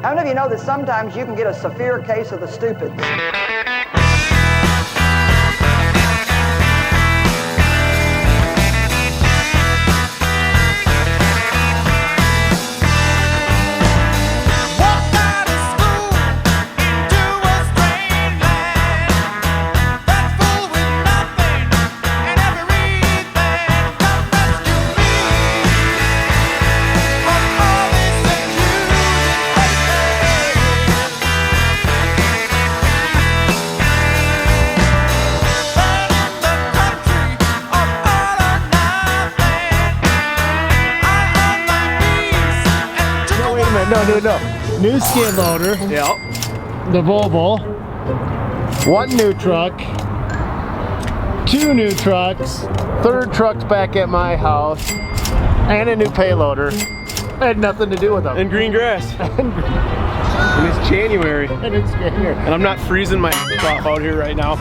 How many of you know that sometimes you can get a severe case of the stupids? No. New skid loader. Yep. The Volvo. One new truck. Two new trucks. Third truck's back at my house. And a new payloader. Had nothing to do with them. And green grass. And it's January. And it's January. And I'm not freezing my off out here right now.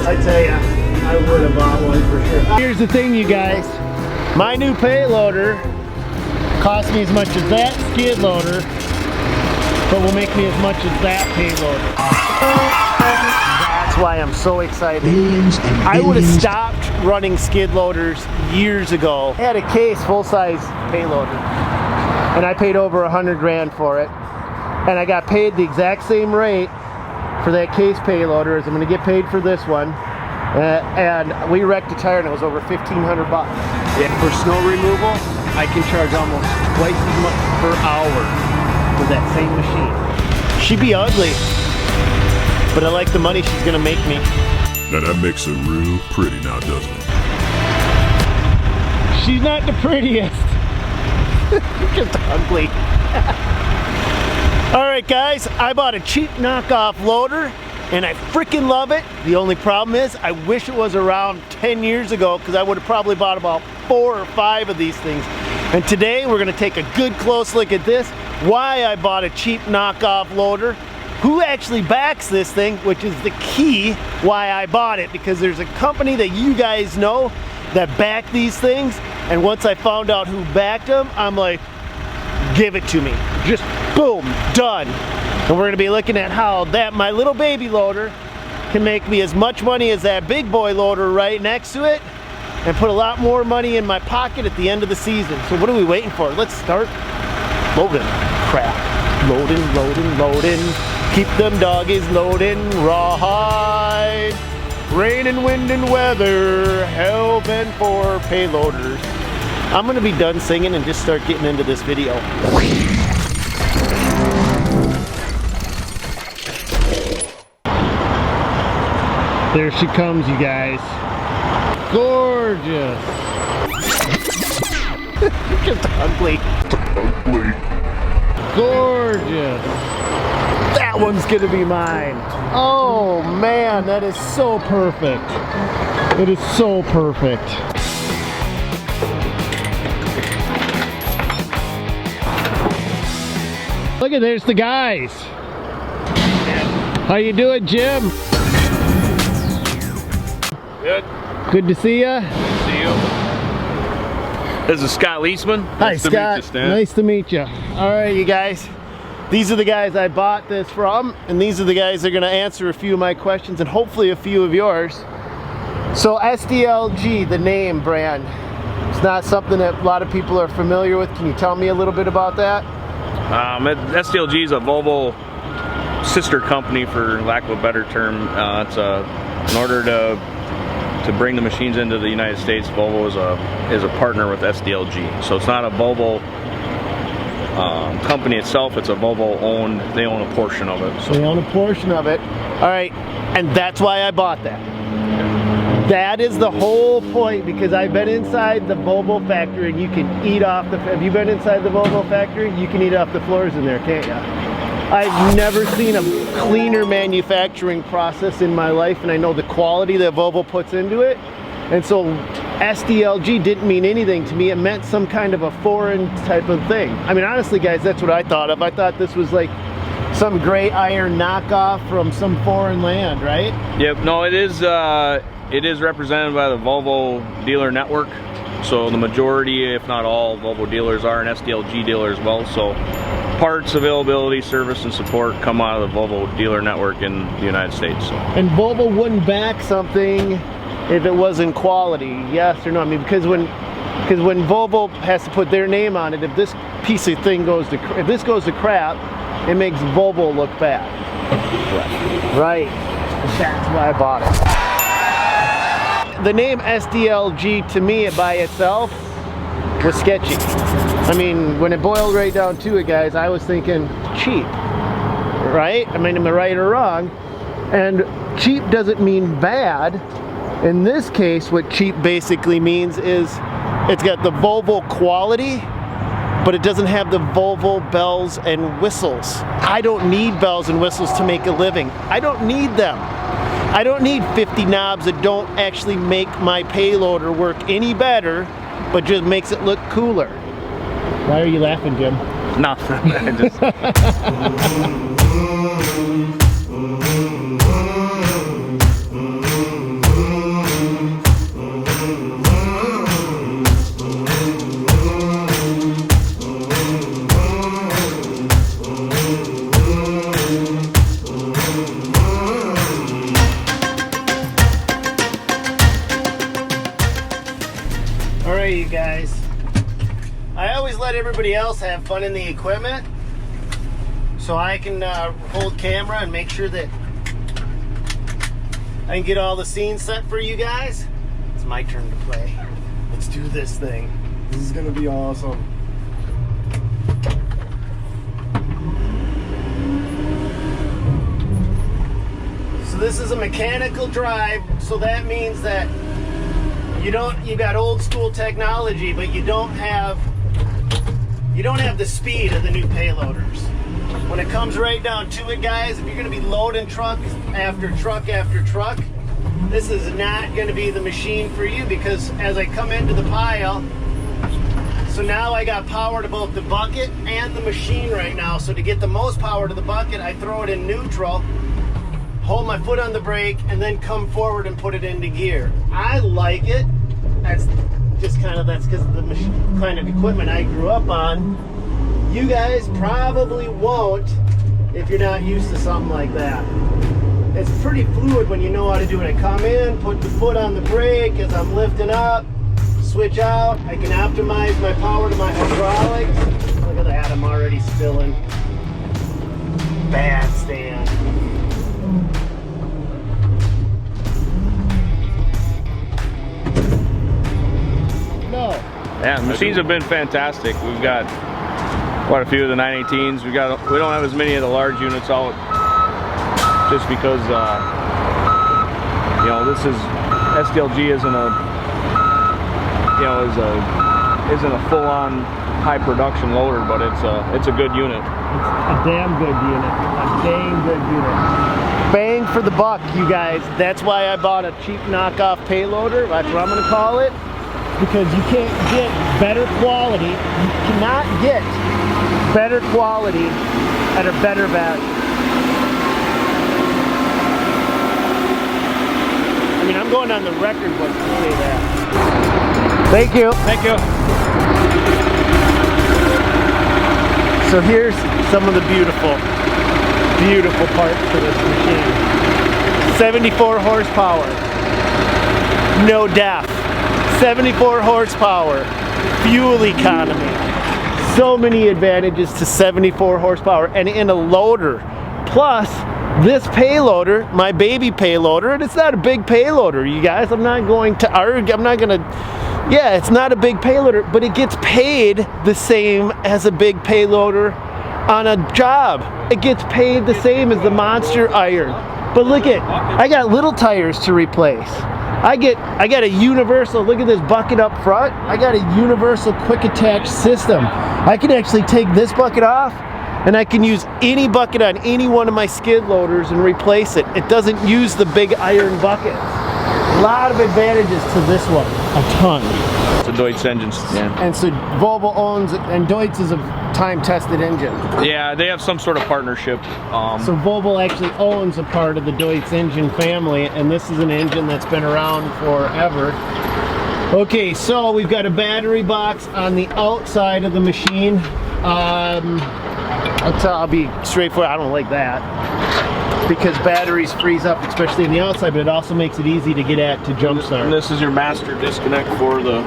I tell ya, I would have bought one for sure. Here's the thing, you guys. My new payloader cost me as much as that skid loader, but will make me as much as that payloader. That's why I'm so excited. I would have stopped running skid loaders years ago. I had a case full-size payloader, and I paid over 100 grand for it, and I got paid the exact same rate for that case payloader as I'm going to get paid for this one, and we wrecked a tire and it was over 1,500 bucks. Yeah, for snow removal, I can charge almost twice as much per hour for that same machine. She'd be ugly, but I like the money she's going to make me. Now that makes her real pretty now, doesn't it? She's not the prettiest. Just ugly. Alright guys, I bought a cheap knockoff loader and I freaking love it. The only problem is I wish it was around 10 years ago, because I would have probably bought about 4 or 5 of these things. And today we're going to take a good close look at this, why I bought a cheap knockoff loader, who actually backs this thing, which is the key why I bought it, because there's a company that you guys know that back these things, and once I found out who backed them, I'm like, give it to me. Just boom, done. And we're gonna be looking at how that, my little baby loader, can make me as much money as that big boy loader right next to it, and put a lot more money in my pocket at the end of the season. So what are we waiting for? Let's start loading. Crap. Loading, loading, loading. Keep them doggies loading. Rawhide. Rain and wind and weather. Hell bent for payloaders. I'm gonna be done singing and just start getting into this video. There she comes, you guys. Gorgeous. Just ugly. Gorgeous. That one's gonna be mine. Oh man, that is so perfect. It is so perfect. Look at, there's the guys. How you doing, Jim? Good. Good to see ya. Good to see you. This is Scott Leisman. Hi, Nice to Scott. meet you, Stan. Nice to meet you. All right, you guys. These are the guys I bought this from, and these are the guys that are going to answer a few of my questions and hopefully a few of yours. So SDLG, the name brand, it's not something that a lot of people are familiar with. Can you tell me a little bit about that? SDLG is a Volvo sister company, for lack of a better term. In order to bring the machines into the United States, Volvo is a partner with SDLG. So it's not a Volvo company itself, it's a Volvo owned, they own a portion of it. So. They own a portion of it. All right, and that's why I bought that. That is the whole point, because I've been inside the Volvo factory and you can eat off the, have you been inside the Volvo factory? You can eat off the floors in there, can't you? I've never seen a cleaner manufacturing process in my life, and I know the quality that Volvo puts into it. And so SDLG didn't mean anything to me. It meant some kind of a foreign type of thing. I mean, honestly, guys, that's what I thought of. I thought this was like some gray iron knockoff from some foreign land, right? Yep. No, it is represented by the Volvo dealer network. So the majority, if not all, Volvo dealers are an SDLG dealer as well. So parts, availability, service, and support come out of the Volvo dealer network in the United States. So. And Volvo wouldn't back something if it wasn't quality, yes or no? I mean, because when Volvo has to put their name on it, if this piece of thing goes to, if this goes to crap, it makes Volvo look bad. Right. That's why I bought it. The name SDLG to me by itself was sketchy. I mean, when it boiled right down to it, guys, I was thinking cheap, right? I mean, am I right or wrong? And cheap doesn't mean bad. In this case, what cheap basically means is it's got the Volvo quality, but it doesn't have the Volvo bells and whistles. I don't need bells and whistles to make a living. I don't need them. I don't need 50 knobs that don't actually make my payloader work any better, but just makes it look cooler. Why are you laughing, Jim? Nothing. I just... Alright, you guys. I always let everybody else have fun in the equipment so I can hold camera and make sure that I can get all the scenes set for you guys. It's my turn to play. Let's do this thing. This is gonna be awesome. So this is a mechanical drive, so that means that you got old school technology, but you don't have the speed of the new payloaders. When it comes right down to it, guys, if you're going to be loading truck after truck after truck, this is not going to be the machine for you, because as I come into the pile, so now I got power to both the bucket and the machine right now. So to get the most power to the bucket, I throw it in neutral, hold my foot on the brake, and then come forward and put it into gear. I like it. That's because of the kind of equipment I grew up on. You guys probably won't if you're not used to something like that. It's pretty fluid when you know how to do it. I come in, put the foot on the brake as I'm lifting up, switch out. I can optimize my power to my hydraulics. Look at that, I'm already spilling. Bad stand. No. Yeah, the machines have been fantastic. We've got quite a few of the 918s. We don't have as many of the large units out, just because you know, this is SDLG isn't a full-on high production loader, but it's a good unit. It's a damn good unit. A dang good unit. Bang for the buck, you guys. That's why I bought a cheap knockoff payloader. That's what I'm going to call it. Because you can't get better quality. You cannot get better quality at a better value. I mean, I'm going on the record books to say that. Thank you. Thank you. So here's some of the beautiful parts for this machine. 74 horsepower. No DEF. 74 horsepower, fuel economy, so many advantages to 74 horsepower, and in a loader. Plus, this payloader, my baby payloader, and it's not a big payloader, you guys. I'm not going to argue, yeah, it's not a big payloader, but it gets paid the same as a big payloader on a job. It gets paid the same as the monster iron. But look at, I got little tires to replace. I got a universal, look at this bucket up front. I got a universal quick attach system. I can actually take this bucket off and I can use any bucket on any one of my skid loaders and replace it. It doesn't use the big iron bucket. A lot of advantages to this one. a ton. It's a Deutz engine. Yeah. And so Volvo owns, and Deutz is a time-tested engine. Yeah, they have some sort of partnership. So Volvo actually owns a part of the Deutz engine family, and this is an engine that's been around forever. Okay, so we've got a battery box on the outside of the machine. I'll be straightforward, I don't like that, because batteries freeze up, especially on the outside, but it also makes it easy to get at to jumpstart. And this is your master disconnect for the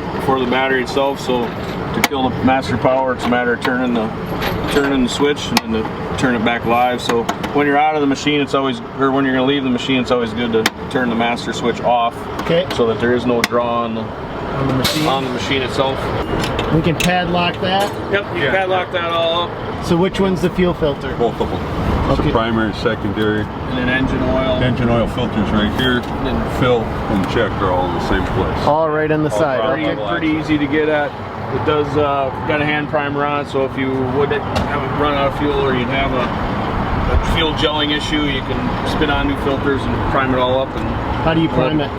battery itself. So to kill the master power, it's a matter of turning the switch and then to turn it back live. So when you're out of the machine, it's always, or when you're going to leave the machine, it's always good to turn the master switch off. Okay. So that there is no draw on the machine itself. We can padlock that. Yep, you can padlock that all up. So which one's the fuel filter? Both of them. Okay. So primary, secondary. And then engine oil. Engine oil filters right here. And then fill and check are all in the same place. All right on the side. Pretty easy to get at. It does got a hand primer on it, so if you would have it run out of fuel or you'd have a fuel gelling issue, you can spin on new filters and prime it all up. And how do you prime it?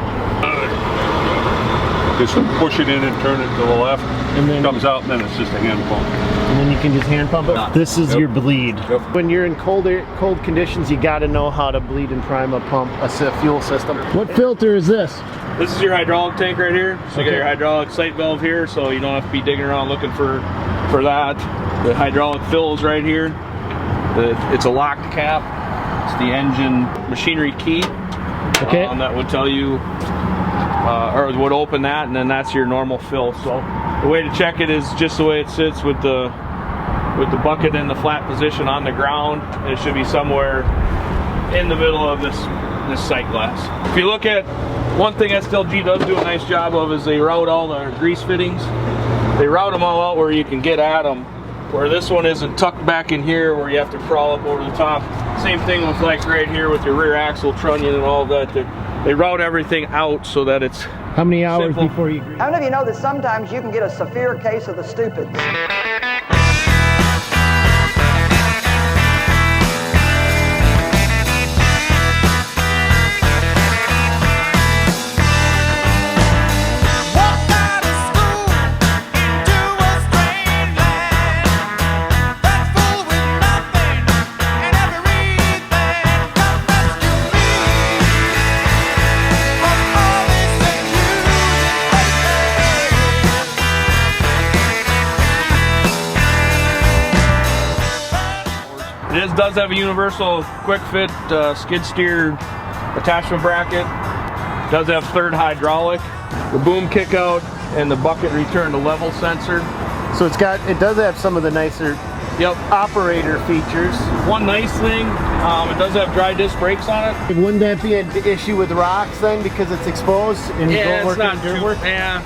Just push it in and turn it to the left, and then it comes out, and then it's just a hand pump. And then you can just hand pump it? This is your bleed. Yep. When you're in cold conditions, you got to know how to bleed and prime a pump, a fuel system. What filter is this? This is your hydraulic tank right here. So you got your hydraulic sight valve here, so you don't have to be digging around looking for that. The hydraulic fill is right here. It's a locked cap. It's the engine machinery key. Okay. That would tell you, or would open that, and then that's your normal fill. So the way to check it is just the way it sits with the bucket in the flat position on the ground. It should be somewhere in the middle of this sight glass. If you look at one thing SDLG does do a nice job of is they route all the grease fittings. They route them all out where you can get at them. Where this one isn't tucked back in here where you have to crawl up over the top. Same thing with like right here with your rear axle trunnion and all that. They route everything out so that it's How many hours simple. before you? How many of you know that sometimes you can get a severe case of the stupid? This does have a universal quick fit skid steer attachment bracket. Does have third hydraulic, the boom kick out, and the bucket return to level sensor. So it does have some of the nicer operator features. One nice thing, it does have dry disc brakes on it. Wouldn't that be an issue with rocks then, because it's exposed and you don't work in dirt work? Yeah.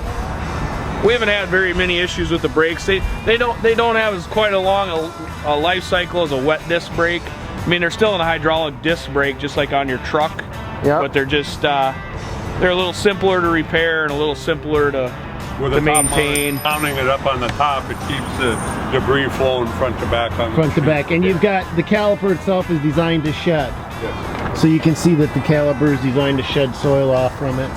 We haven't had very many issues with the brakes. They don't have as quite a long a life cycle as a wet disc brake. I mean, they're still in a hydraulic disc brake, just like on your truck. Yeah. But they're just they're a little simpler to repair and a little simpler to maintain. Mounting it up on the top, it keeps the debris flowing front to back on front to back. And you've got the caliper itself is designed to shed. Yes. So you can see that the caliper is designed to shed soil off from it.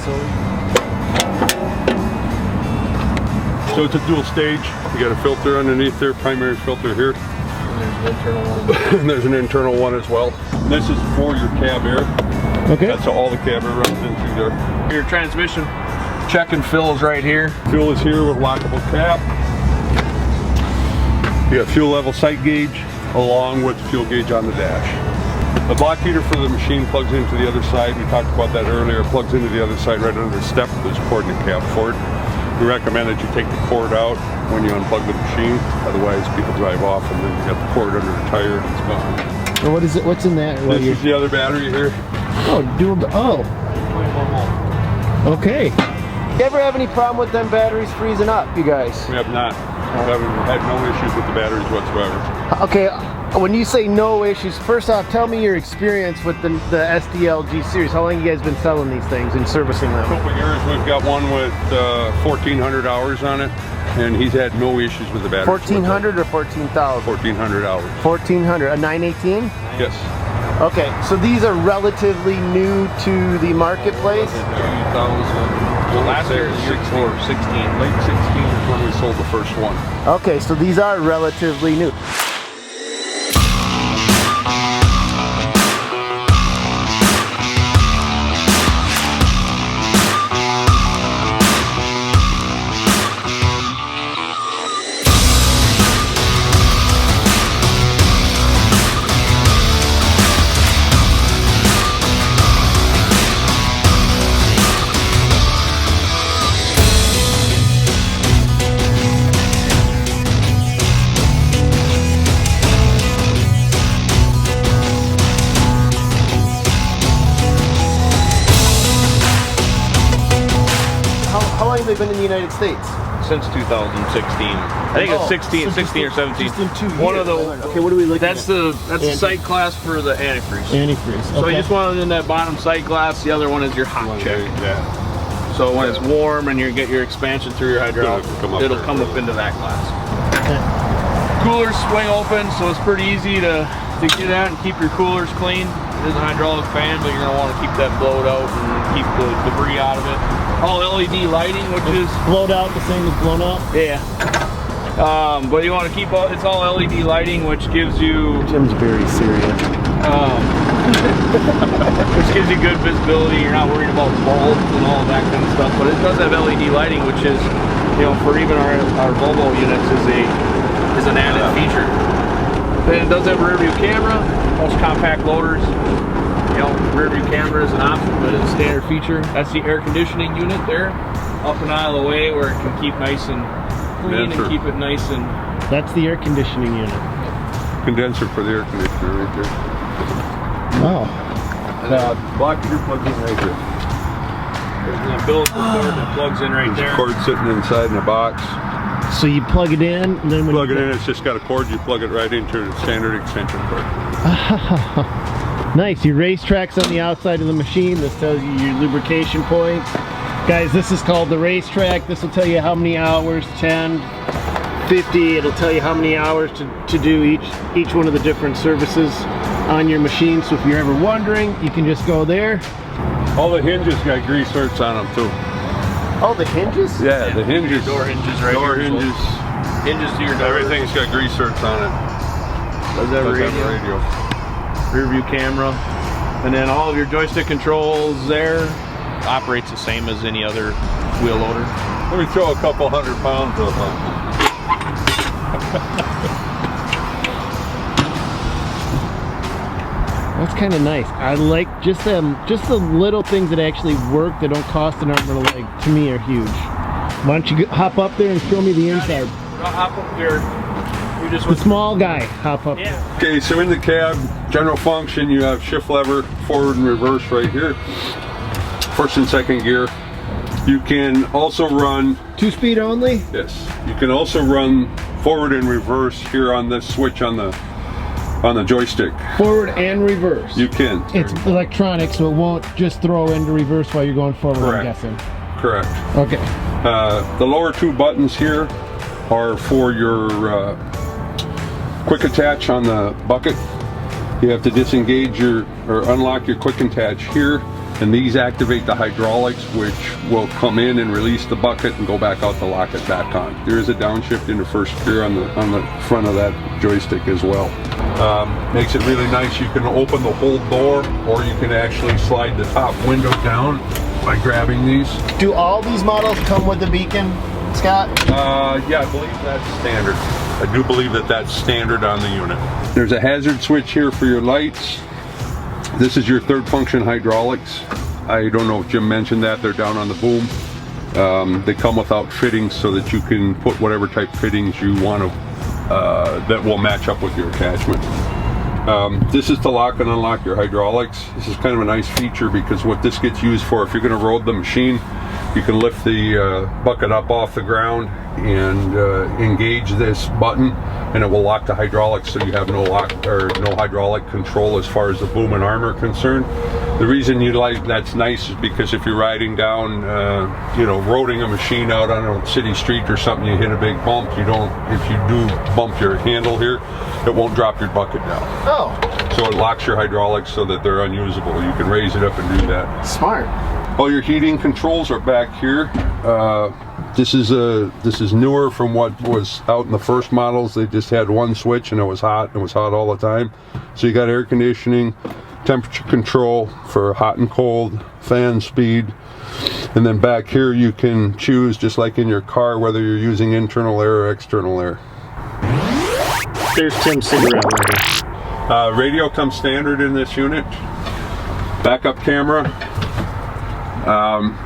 So it's a dual stage. You got a filter underneath there, primary filter here. And there's an internal one as well. This is for your cab air. Okay. That's how all the cab air runs into there. Your transmission check and fill is right here. Fuel is here with lockable cap. You got fuel level sight gauge along with the fuel gauge on the dash. The block heater for the machine plugs into the other side. We talked about that earlier. It plugs into the other side right under the step with this cord and the cab for it. We recommend that you take the cord out when you unplug the machine. Otherwise, people drive off and then you got the cord under the tire and it's gone. So what is it? What's in that? This is the other battery here. Okay. You ever have any problem with them batteries freezing up, you guys? We have not. We haven't had no issues with the batteries whatsoever. Okay, when you say no issues, first off, tell me your experience with the SDLG series. How long have you guys been selling these things and servicing them? A couple of years. We've got one with 1,400 hours on it, and he's had no issues with the batteries. 1,400 or 14,000? 1,400 hours. 1,400, a 918? Yes. Okay, so these are relatively new to the marketplace? Last year, the year before, 16. Late 16 is when we sold the first one. Okay, so these are relatively new. How long have they been in the United States? Since 2016. I think it's 16 or 17. Just in 2 years. One of the. Okay, what are we looking That's at? the sight class for the antifreeze. Antifreeze. So Okay. you just want it in that bottom sight glass. The other one is your hot check. Yeah. So when it's warm and you get your expansion through your hydraulic, it'll come up into that glass. Coolers swing open, so it's pretty easy to get out and keep your coolers clean. It is a hydraulic fan, but you're gonna want to keep that blowed out and keep the debris out of it. All LED lighting, which is Blowed out the same as blown up. yeah. But you want to keep it's all LED lighting, which gives you Jim's very serious. which gives you good visibility. You're not worried about bulbs and all that kind of stuff. But it does have LED lighting, which is, you know, for even our Volvo units is an added feature. And it does have a rear view camera. Most compact loaders, you know, rear view camera is an option, but it's a standard feature. That's the air conditioning unit there, up an aisle away, where it can keep nice and clean and keep it nice and. That's the air conditioning unit. Condenser for the air conditioner right there. Wow. Block heater plugs in right here. There's an umbilical cord that plugs in right there. Cord sitting inside in a box. So you plug it in, and then when Plug it in, it's just got a cord, you plug it right into the standard extension cord. Nice. Your racetrack's on the outside of the machine. This tells you your lubrication points. Guys, this is called the racetrack. This will tell you how many hours, 10, 50. It'll tell you how many hours to do each one of the different services on your machine. So if you're ever wondering, you can just go there. All the hinges got grease zerks on them too. Oh, the hinges? Yeah, the hinges. Door hinges right Door here. hinges. Hinges to your door. Everything's got grease zerks on it. Does have a radio. Rear view camera. And then all of your joystick controls there. Operates the same as any other wheel loader. Let me throw a couple 100 pounds up on it. That's kind of nice. I like just the little things that actually work that don't cost an arm or a leg. To me, are huge. Why don't you hop up there and show me the inside? I'll hop up there. You just The small guy, hop up. Yeah. Okay, so in the cab, general function, you have shift lever, forward and reverse right here. First and second gear. You can also run 2-speed only? Yes. You can also run forward and reverse here on this switch on the joystick. Forward and reverse. You can. It's electronic, so it won't just throw into reverse while you're going forward. Correct. I'm guessing. Correct. Okay. The lower two buttons here are for your quick attach on the bucket. You have to disengage or unlock your quick attach here, and these activate the hydraulics, which will come in and release the bucket and go back out to lock it back on. There is a downshift into first gear on the front of that joystick as well. Makes it really nice. You can open the whole door, or you can actually slide the top window down by grabbing these. Do all these models come with a beacon, Scott? Yeah, I believe that's standard. I do believe that that's standard on the unit. There's a hazard switch here for your lights. This is your third function hydraulics. I don't know if Jim mentioned that. They're down on the boom. They come without fittings so that you can put whatever type fittings you want to that will match up with your attachment. This is to lock and unlock your hydraulics. This is kind of a nice feature because what this gets used for, if you're going to road the machine, you can lift the bucket up off the ground and engage this button, and it will lock the hydraulics, so you have no hydraulic control as far as the boom and arm are concerned. The reason that's nice is because if you're riding down, roading a machine out on a city street or something, you hit a big bump. If you do bump your handle here, it won't drop your bucket down. Oh. So it locks your hydraulics so that they're unusable. You can raise it up and do that. Smart. All your heating controls are back here. This is newer from what was out in the first models. They just had one switch and it was hot. It was hot all the time. So you got air conditioning, temperature control for hot and cold, fan speed, and then back here you can choose, just like in your car, whether you're using internal air or external air. There's Tim's cigarette lighter. Radio comes standard in this unit. Backup camera.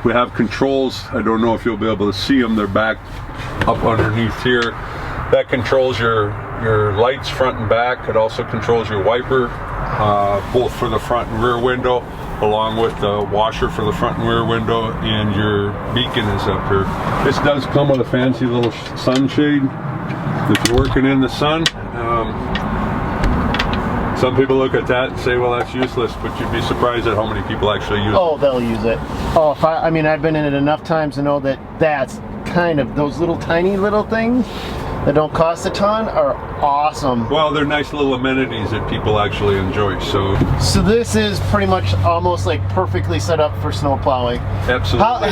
We have controls. I don't know if you'll be able to see them. They're back up underneath here. That controls your lights front and back. It also controls your wiper, both for the front and rear window, along with the washer for the front and rear window, and your beacon is up here. This does come with a fancy little sunshade if you're working in the sun. Some people look at that and say, well, that's useless, but you'd be surprised at how many people actually use it. Oh, they'll use it. Oh, I mean, I've been in it enough times to know that that's kind of, those little tiny little things that don't cost a ton are awesome. Well, they're nice little amenities that people actually enjoy. So this is pretty much almost like perfectly set up for snow plowing. Absolutely.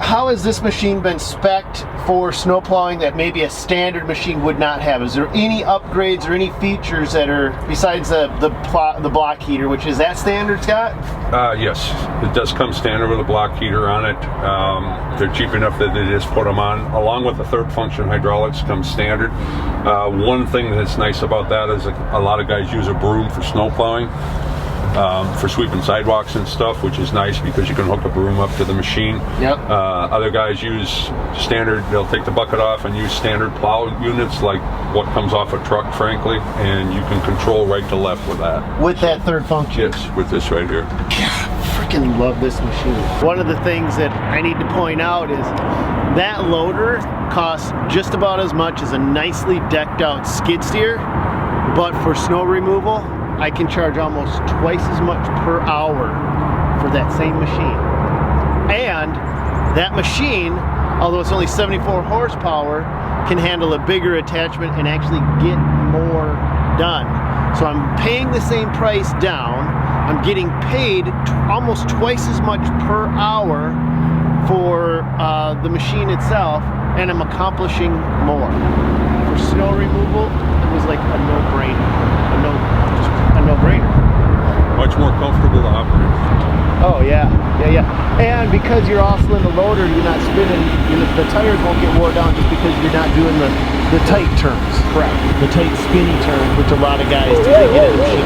How has this machine been spec'd for snow plowing that maybe a standard machine would not have? Is there any upgrades or any features that are besides the block heater, which is that standard, Scott? Yes, it does come standard with a block heater on it. They're cheap enough that they just put them on, along with the third function hydraulics comes standard. One thing that's nice about that is a lot of guys use a broom for snow plowing. For sweeping sidewalks and stuff, which is nice because you can hook a broom up to the machine. Yep. Other guys use standard, they'll take the bucket off and use standard plow units like what comes off a truck, frankly, and you can control right to left with that. With that third function? Yes, with this right here. Freaking love this machine. One of the things that I need to point out is that loader costs just about as much as a nicely decked out skid steer, but for snow removal, I can charge almost twice as much per hour for that same machine. And that machine, although it's only 74 horsepower, can handle a bigger attachment and actually get more done. So I'm paying the same price down. I'm getting paid almost twice as much per hour for the machine itself, and I'm accomplishing more. For snow removal, it was like a no-brainer. A no-brainer. Much more comfortable to operate. Oh yeah. And because you're also in the loader, you're not spinning, the tires won't get wore down just because you're not doing the tight turns. Correct. The tight spinny turns, which a lot of guys do. They get in the machine.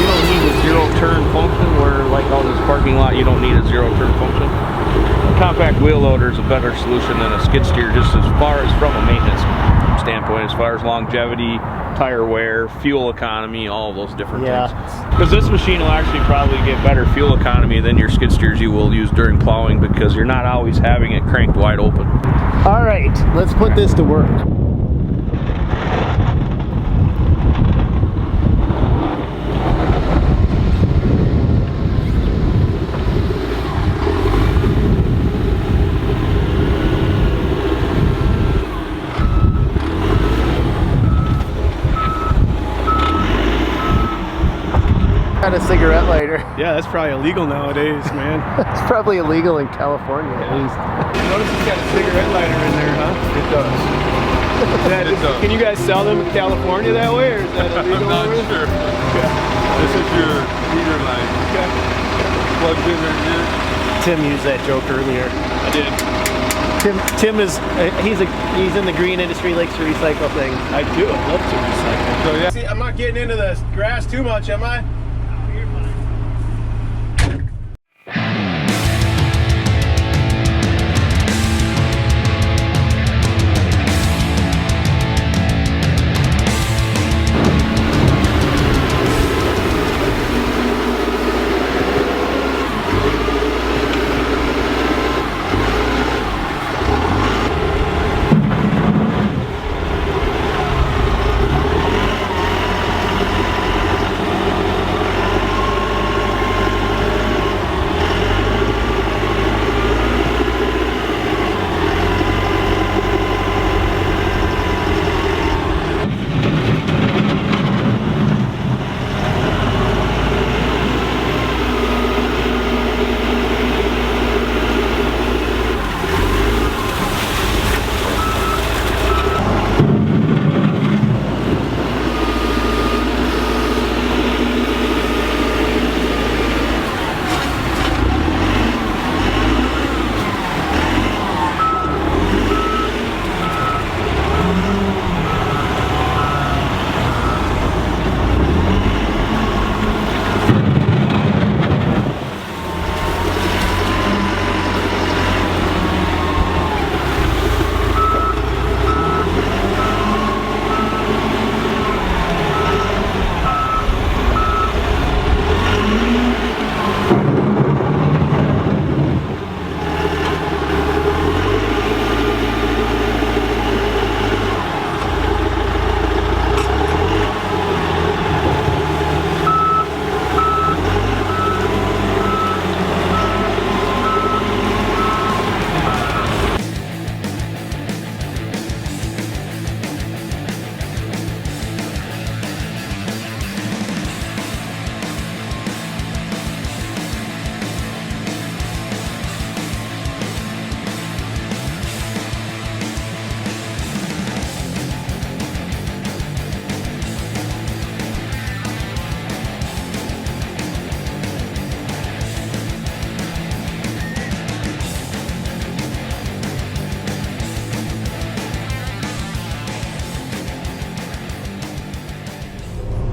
You don't need a zero turn function where, like all this parking lot, you don't need a zero turn function. A compact wheel loader is a better solution than a skid steer, just as far as from a maintenance standpoint, as far as longevity, tire wear, fuel economy, all of those different things. Because this machine will actually probably get better fuel economy than your skid steers you will use during plowing, because you're not always having it cranked wide open. All right, let's put this to work. A cigarette lighter. Yeah, that's probably illegal nowadays, man. It's probably illegal in California at least. Notice it's got a cigarette lighter in there, huh? It does. Can you guys sell them in California that way, or is that illegal? I'm not sure. Okay. This is your heater line. Okay. Plugged in right here. Tim used that joke earlier. I did. Tim is he's in the green industry, likes to recycle things. I do. I love to recycle. So yeah. See, I'm not getting into the grass too much, am I?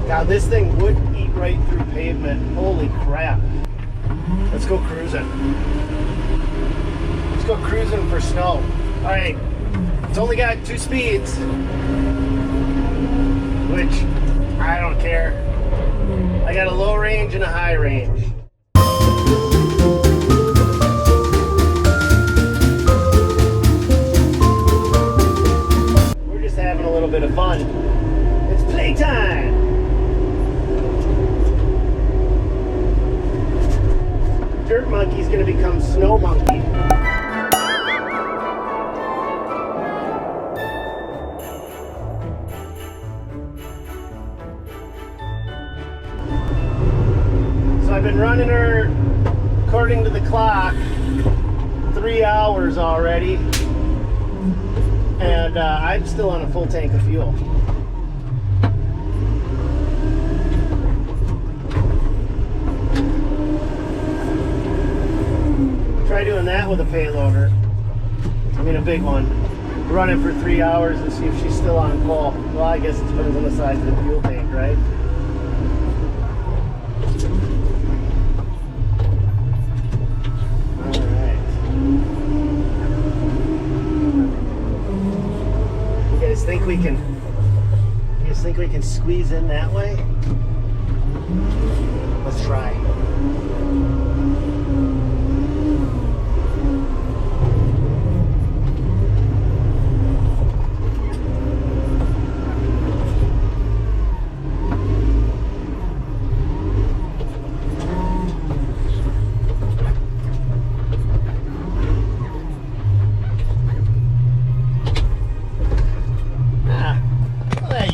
Now this thing would eat right through pavement. Holy crap. Let's go cruising. Let's go cruising for snow. All right, it's only got 2 speeds, which I don't care. I got a low range and a high range. We're just having a little bit of fun. It's playtime. DirtMonkey's gonna become SnowMonkey. So I've been running her, according to the clock, 3 hours already, and I'm still on a full tank of fuel. Try doing that with a payloader. I mean a big one. Run it for 3 hours and see if she's still on call. Well, I guess it depends on the size of the fuel tank, right? Alright. You guys think we can squeeze in that way? Let's try.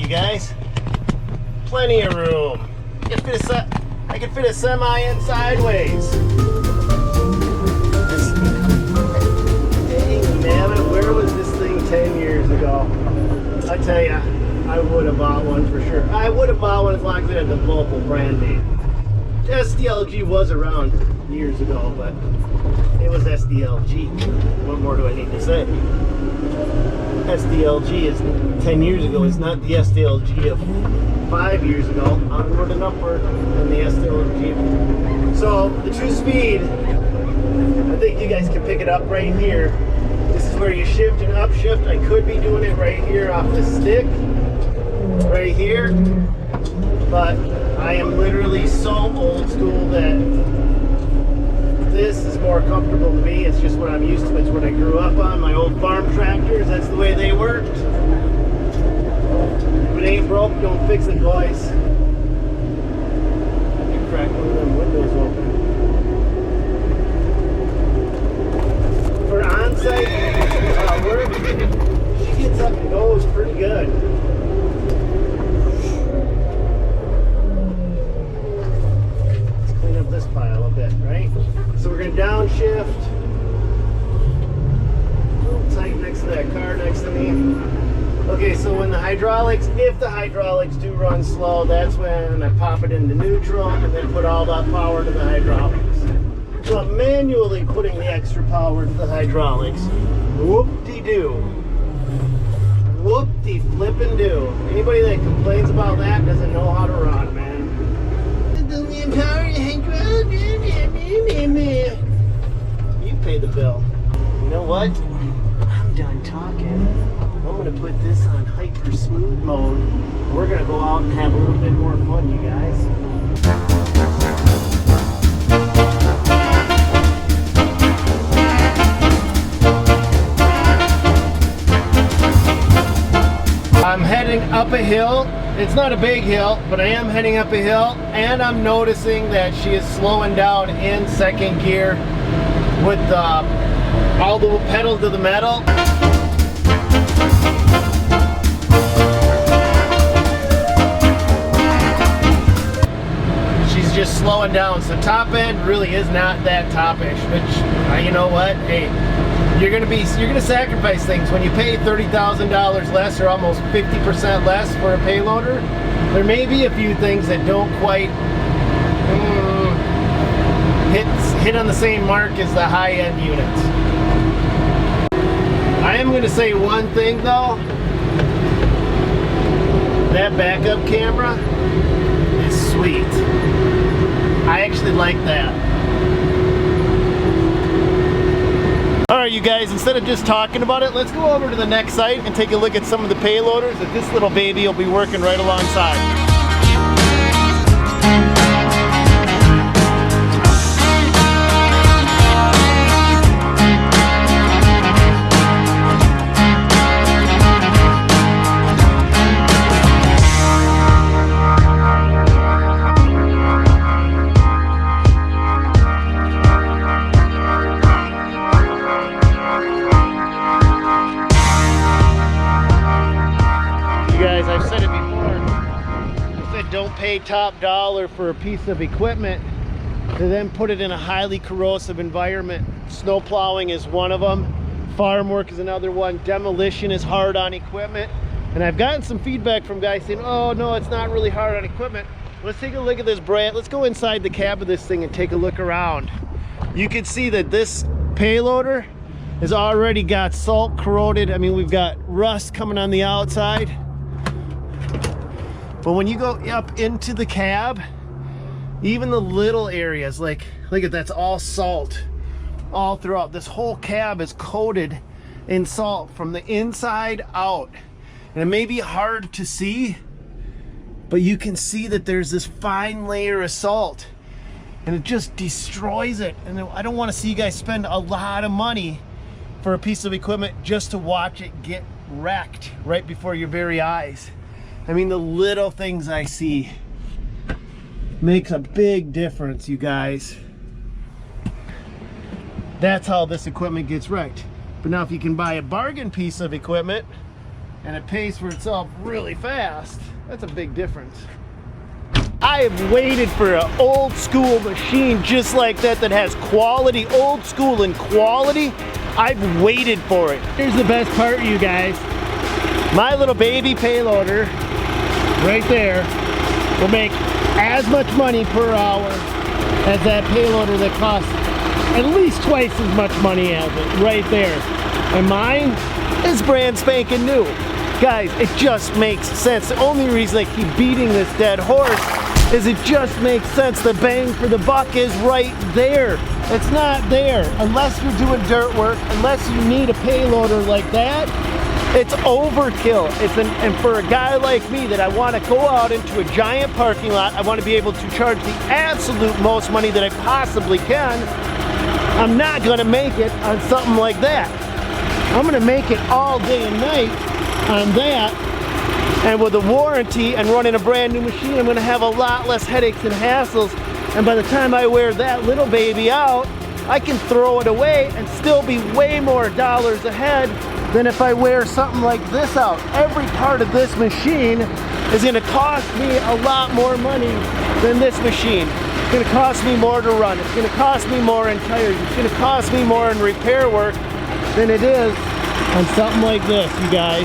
Guys, plenty of room. I can fit a semi in sideways. Dang nabbit, where was this thing 10 years ago? I tell ya, I would have bought one for sure. I would have bought one as long as it had the Volvo brand name. SDLG was around years ago, but it was SDLG. What more do I need to say? SDLG is 10 years ago is not the SDLG of 5 years ago. Onward and upward than the SDLG. So the 2-speed, I think you guys can pick it up right here. This is where you shift and upshift. I could be doing it right here off the stick, right here, but I am literally so old school that this is more comfortable to me. It's just what I'm used to. It's what I grew up on. My old farm tractors, that's the way they worked. If it ain't broke, don't fix it, boys. I can crack one of them windows open. For on-site work, she gets up and goes pretty good. Let's clean up this pile a bit, right? So we're going to downshift. A little tight next to that car next to me. Okay, so when the hydraulics, if the hydraulics do run slow, that's when I pop it into neutral and then put all that power to the hydraulics. So I'm manually putting the extra power to the hydraulics. Whoop-de-doo. Whoop-de-flippin'-doo. Anybody that complains about that doesn't know how to run, man. You pay the bill. You know what? I'm done talking. I'm going to put this on hyper smooth mode. We're going to go out and have a little bit more fun, you guys. I'm heading up a hill. It's not a big hill, but I am heading up a hill, and I'm noticing that she is slowing down in second gear with all the pedal to the metal. She's just slowing down, so top end really is not that topish, which, you know what, hey, you're gonna sacrifice things. When you pay $30,000 less or almost 50% less for a payloader, there may be a few things that don't quite hit on the same mark as the high-end units. I am gonna say one thing though, that backup camera, sweet. I actually like that. Alright you guys, instead of just talking about it, let's go over to the next site and take a look at some of the payloaders that this little baby will be working right alongside. I've said it before, I said don't pay top dollar for a piece of equipment to then put it in a highly corrosive environment. Snow plowing is one of them, farm work is another one, demolition is hard on equipment, and I've gotten some feedback from guys saying, oh no, it's not really hard on equipment. Let's take a look at this brand. Let's go inside the cab of this thing and take a look around. You can see that this payloader has already got salt corroded. I mean, we've got rust coming on the outside. But when you go up into the cab, even the little areas, like, look at that's all salt all throughout. This whole cab is coated in salt from the inside out. And it may be hard to see, but you can see that there's this fine layer of salt and it just destroys it. And I don't want to see you guys spend a lot of money for a piece of equipment just to watch it get wrecked right before your very eyes. I mean, the little things I see makes a big difference, you guys. That's how this equipment gets wrecked. But now if you can buy a bargain piece of equipment and it pays for itself really fast, that's a big difference. I have waited for an old school machine just like that has quality, old school and quality. I've waited for it. Here's the best part, you guys. My little baby payloader right there will make as much money per hour as that payloader that costs at least twice as much money as it right there. And mine is brand spanking new. Guys, it just makes sense. The only reason I keep beating this dead horse is it just makes sense. The bang for the buck is right there. It's not there unless you're doing dirt work, unless you need a payloader like that. It's overkill. And for a guy like me that I want to go out into a giant parking lot, I want to be able to charge the absolute most money that I possibly can. I'm not going to make it on something like that. I'm going to make it all day and night on that. And with a warranty and running a brand new machine, I'm going to have a lot less headaches and hassles. And by the time I wear that little baby out, I can throw it away and still be way more dollars ahead than if I wear something like this out. Every part of this machine is going to cost me a lot more money than this machine. It's going to cost me more to run. It's going to cost me more in tires. It's going to cost me more in repair work than it is on something like this, you guys.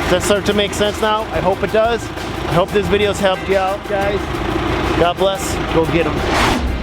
Does that start to make sense now? I hope it does. I hope this video's helped you out, guys. God bless. Go get them.